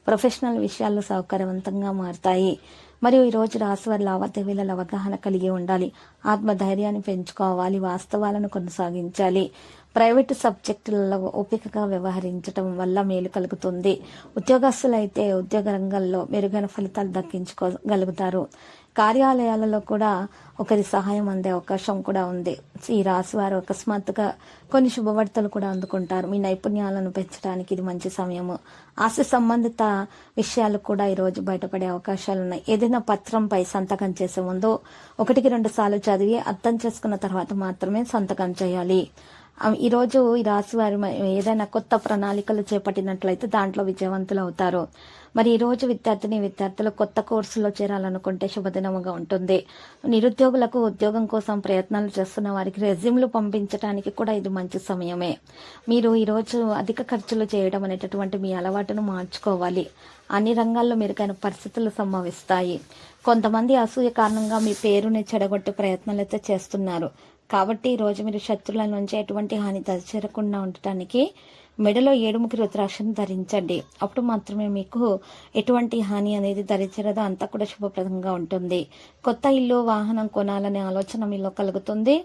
Professional విషయాలు సౌకర్యవంతంగా మారతాయి. మరియు ఈ రోజు రాశివారి లావాదేవీల అవగాహన కలిగి ఉండాలి. ఆత్మధైర్యాన్ని పెంచుకోవాలి. వాస్తవాలను కొనసాగించాలి. ప్రైవేటు సబ్జెక్టులలో ఓపికగా వ్యవహరించడం వల్ల మేలు కలుగుతుంది. ఉద్యోగస్తులైతే ఉద్యోగ రంగంలో మెరుగైన ఫలితాలు దక్కించుకోగలుగుతారు. కార్యాలయాలలో కూడా ఒకరి సహాయం అందే అవకాశం కూడా ఉంది. ఈ రాశి వారు అకస్మాత్తుగా కొన్ని శుభవార్తలు కూడా అందుకుంటారు. మీ నైపుణ్యాలను పెంచడానికి ఇది మంచి సమయము. ఆస్తి సంబంధిత విషయాలు కూడా ఈరోజు బయటపడే అవకాశాలు ఉన్నాయి. ఏదైనా పత్రంపై సంతకం చేసే ముందు 1-2 సార్లు చదివి అర్థం చేసుకున్న తర్వాత మాత్రమే సంతకం చేయాలి. ఈరోజు ఈ రాశి వారు ఏదైనా కొత్త ప్రణాళికలు చేపట్టినట్లయితే దాంట్లో విజయవంతులు అవుతారు. మరి ఈ రోజు విద్యార్థులు కొత్త కోర్సులో చేరాలనుకుంటే శుభదినముగా ఉంటుంది. నిరుద్యోగులకు ఉద్యోగం కోసం ప్రయత్నాలు చేస్తున్న వారికి రెజ్యూమ్లు పంపించడానికి కూడా ఇది మంచి సమయమే. మీరు ఈరోజు అధిక ఖర్చులు చేయడం అనేటటువంటి మీ అలవాటును మార్చుకోవాలి. అన్ని రంగాల్లో మెరుగైన పరిస్థితులు సంభవిస్తాయి. కొంతమంది అసూయ కారణంగా మీ పేరుని చెడగొట్టే ప్రయత్నాలు అయితే చేస్తున్నారు. కాబట్టి ఈ రోజు మీరు శత్రువుల నుంచి ఎటువంటి హాని చేరకుండా ఉండటానికి మెడలో 7ముఖి రుద్రాక్షను ధరించండి. అప్పుడు మాత్రమే మీకు ఎటువంటి హాని అనేది ధరించరదో అంతా కూడా శుభప్రదంగా ఉంటుంది. కొత్త ఇల్లు వాహనం కొనాలనే ఆలోచన మీలో కలుగుతుంది.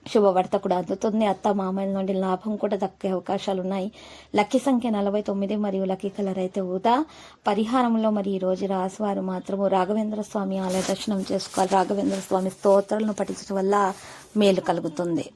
శుభవార్త కూడా అందుతుంది. అత్త మామయ్యల నుండి లాభం కూడా దక్కే అవకాశాలు ఉన్నాయి. లక్కీ సంఖ్య 49 మరియు లక్కీ కలర్ అయితే ఊదా. పరిహారంలో మరి ఈ రోజు రాశివారు మాత్రము రాఘవేంద్ర స్వామి ఆలయ దర్శనం చేసుకోవాలి. రాఘవేంద్ర స్వామి స్తోత్రాలను పఠించడం వల్ల మేలు కలుగుతుంది.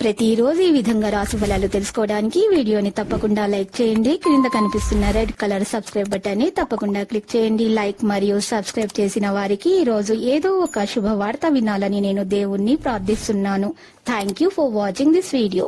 ప్రతిరోజు ఈ విధంగా రాశి ఫలాలు తెలుసుకోవడానికి వీడియోని తప్పకుండా లైక్ చేయండి. క్రింద కనిపిస్తున్న రెడ్ కలర్ సబ్స్క్రైబ్ బటన్ ని తప్పకుండా క్లిక్ చేయండి. లైక్ మరియు సబ్స్క్రైబ్ చేసిన వారికి ఈ రోజు ఏదో ఒక శుభవార్త వినాలని నేను దేవుణ్ణి ప్రార్థిస్తున్నాను. Thank you for watching this video.